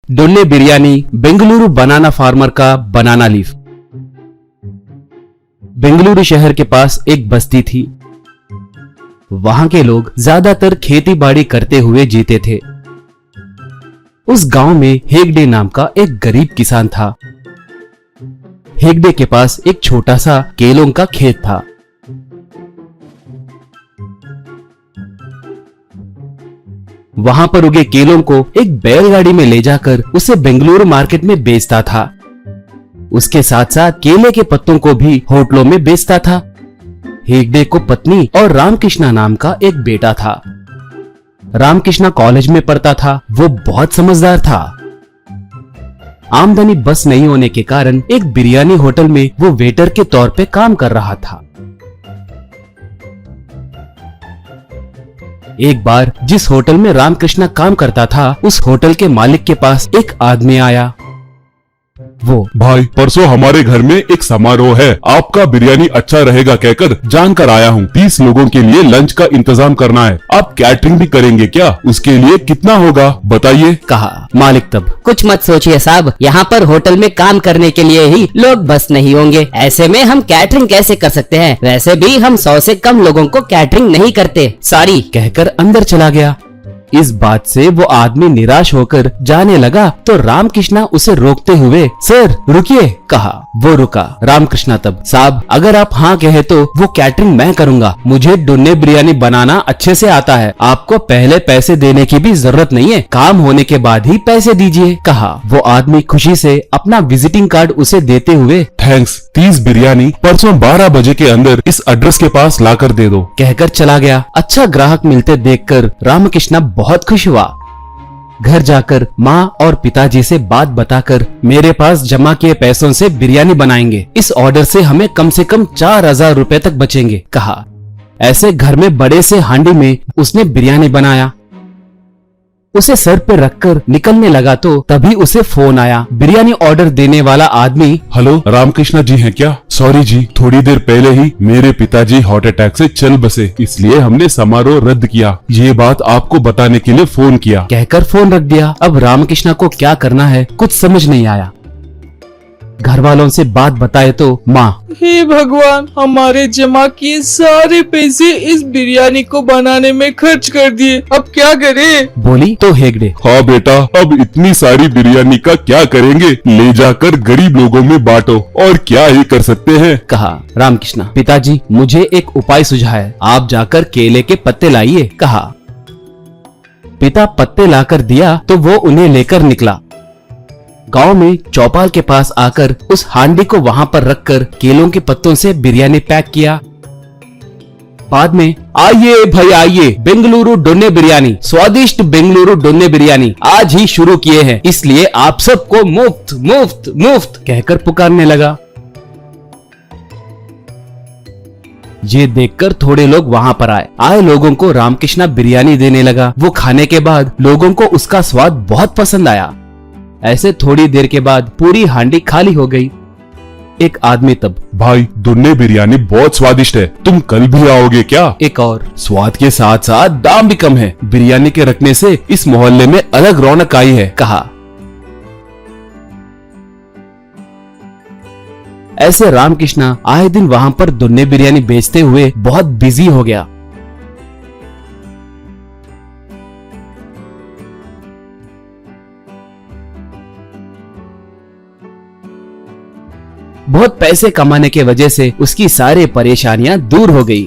डोने बिरयानी बेंगलुरु बनाना farmer का banana leaf. Bengaluru शहर के पास एक बस्ती थी। वहां के लोग ज्यादातर खेती बाड़ी करते हुए जीते थे। उस गांव में हेगडे नाम का एक गरीब किसान था। हेगडे के पास एक छोटा सा केलों का खेत था। वहां पर उगे केलों को एक बैलगाड़ी में ले जाकर उसे बेंगलुरु मार्केट में बेचता था। उसके साथ साथ केले के पत्तों को भी होटलों में बेचता था। हेगडे को पत्नी और रामकृष्णा नाम का एक बेटा था। रामकृष्णा कॉलेज में पढ़ता था। वो बहुत समझदार था। आमदनी बस नहीं होने के कारण एक बिरयानी होटल में वो वेटर के तौर पे काम कर रहा था। एक बार जिस होटल में रामकृष्णा काम करता था, उस होटल के मालिक के पास एक आदमी आया। वो, भाई परसों हमारे घर में एक समारोह है, आपका बिरयानी अच्छा रहेगा कहकर जानकर आया हूँ। 30 लोगों के लिए लंच का इंतजाम करना है। आप कैटरिंग भी करेंगे क्या? उसके लिए कितना होगा बताइए, कहा मालिक। तब, कुछ मत सोचिए साहब, यहाँ पर होटल में काम करने के लिए ही लोग बस नहीं होंगे। ऐसे में हम कैटरिंग कैसे कर सकते हैं? वैसे भी हम 100 से कम लोगों को कैटरिंग नहीं करते, सॉरी, कहकर अंदर चला गया। इस बात से वो आदमी निराश होकर जाने लगा तो रामकृष्णा उसे रोकते हुए, सर रुकिए, कहा। वो रुका। रामकृष्णा तब, साहब अगर आप हाँ कहे तो वो कैटरिंग मैं करूंगा। मुझे डोने बिरयानी बनाना अच्छे से आता है। आपको पहले पैसे देने की भी जरूरत नहीं है, काम होने के बाद ही पैसे दीजिए, कहा। वो आदमी खुशी से अपना विजिटिंग कार्ड उसे देते हुए, थैंक्स, 30 बिरयानी परसों 12 बजे के अंदर इस एड्रेस के पास लाकर दे दो, कहकर चला गया। अच्छा ग्राहक मिलते देखकर रामकृष्णा बहुत खुश हुआ। घर जाकर माँ और पिताजी से बात बताकर, मेरे पास जमा किए पैसों से बिरयानी बनाएंगे। इस ऑर्डर से हमें कम से कम 4000 रुपए तक बचेंगे, कहा। ऐसे घर में बड़े से हांडी में उसने बिरयानी बनाया। उसे सर पे रखकर निकलने लगा तो तभी उसे फोन आया। बिरयानी ऑर्डर देने वाला आदमी, हेलो, रामकृष्णा जी हैं क्या? सॉरी जी, थोड़ी देर पहले ही मेरे पिताजी हार्ट अटैक से चल बसे, इसलिए हमने समारोह रद्द किया। ये बात आपको बताने के लिए फोन किया, कहकर फोन रख दिया। अब रामकृष्णा को क्या करना है कुछ समझ नहीं आया। घर वालों से बात बताए तो माँ, हे भगवान, हमारे जमा किए सारे पैसे इस बिरयानी को बनाने में खर्च कर दिए, अब क्या करें? बोली तो हेगडे, हाँ बेटा, अब इतनी सारी बिरयानी का क्या करेंगे? ले जाकर गरीब लोगों में बांटो, और क्या ही कर सकते हैं, कहा। रामकृष्णा, पिताजी मुझे एक उपाय सुझा है, आप जाकर केले के पत्ते लाइए, कहा। पिता पत्ते लाकर दिया तो वो उन्हें लेकर निकला। गांव में चौपाल के पास आकर उस हांडी को वहां पर रखकर केलों के पत्तों से बिरयानी पैक किया। बाद में, आइए भाई आइए, बेंगलुरु डोने बिरयानी, स्वादिष्ट बेंगलुरु डोने बिरयानी आज ही शुरू किए हैं, इसलिए आप सबको मुफ्त मुफ्त मुफ्त कहकर पुकारने लगा। ये देखकर थोड़े लोग वहां पर आए लोगों को रामकृष्णा बिरयानी देने लगा। वो खाने के बाद लोगों को उसका स्वाद बहुत पसंद आया। ऐसे थोड़ी देर के बाद पूरी हांडी खाली हो गई। एक आदमी तब, भाई डोने बिरयानी बहुत स्वादिष्ट है, तुम कल भी आओगे क्या? एक और, स्वाद के साथ साथ दाम भी कम है, बिरयानी के रखने से इस मोहल्ले में अलग रौनक आई है, कहा। ऐसे रामकृष्णा आए दिन वहां पर डोने बिरयानी बेचते हुए बहुत बिजी हो गया। बहुत पैसे कमाने के वजह से उसकी सारी परेशानियां दूर हो गई।